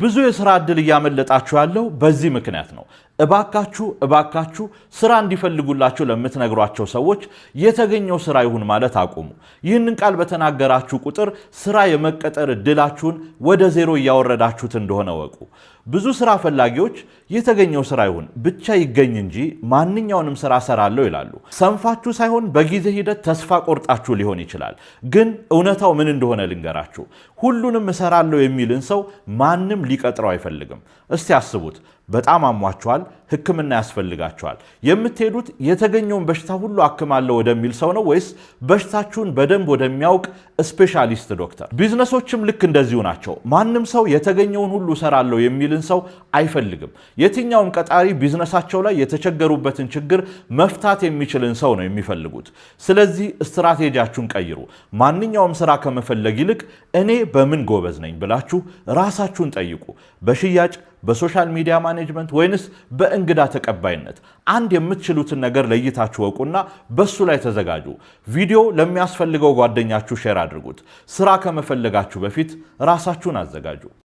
ብዙ የሥራ ዕድል እያመለጣችሁ ያለው በዚህ ምክንያት ነው። እባካችሁ ስራ እንዲፈልጉላችሁ ለምትነግሯቸው ሰዎች የተገኘው ስራ ይሁን ማለት አቁሙ። ይህንን ቃል በተናገራችሁ ቁጥር ስራ የመቀጠር ዕድላችሁን ወደ ዜሮ እያወረዳችሁት እንደሆነ ወቁ። ብዙ ስራ ፈላጊዎች የተገኘው ስራ ይሁን ብቻ ይገኝ እንጂ ማንኛውንም ስራ ሰራለሁ ይላሉ። ሰንፋችሁ ሳይሆን በጊዜ ሂደት ተስፋ ቆርጣችሁ ሊሆን ይችላል። ግን እውነታው ምን እንደሆነ ልንገራችሁ። ሁሉንም እሰራለሁ የሚልን ሰው ማንም ሊቀጥረው አይፈልግም። እስቲ አስቡት። በጣም አሟችኋል፣ ሕክምና ያስፈልጋችኋል። የምትሄዱት የተገኘውን በሽታ ሁሉ አክማለሁ ወደሚል ሰው ነው ወይስ በሽታችሁን በደንብ ወደሚያውቅ ስፔሻሊስት ዶክተር? ቢዝነሶችም ልክ እንደዚሁ ናቸው። ማንም ሰው የተገኘውን ሁሉ እሰራለሁ የሚልን ሰው አይፈልግም። የትኛውም ቀጣሪ ቢዝነሳቸው ላይ የተቸገሩበትን ችግር መፍታት የሚችልን ሰው ነው የሚፈልጉት። ስለዚህ ስትራቴጂያችሁን ቀይሩ። ማንኛውም ስራ ከመፈለግ ይልቅ እኔ በምን ጎበዝ ነኝ ብላችሁ ራሳችሁን ጠይቁ። በሽያጭ፣ በሶሻል ሚዲያ ማኔጅመንት ወይንስ በእንግዳ ተቀባይነት? አንድ የምትችሉትን ነገር ለይታችሁ ወቁና በሱ ላይ ተዘጋጁ። ቪዲዮ ለሚያስፈልገው ጓደኛችሁ ሼር አድርጉት። ስራ ከመፈለጋችሁ በፊት ራሳችሁን አዘጋጁ።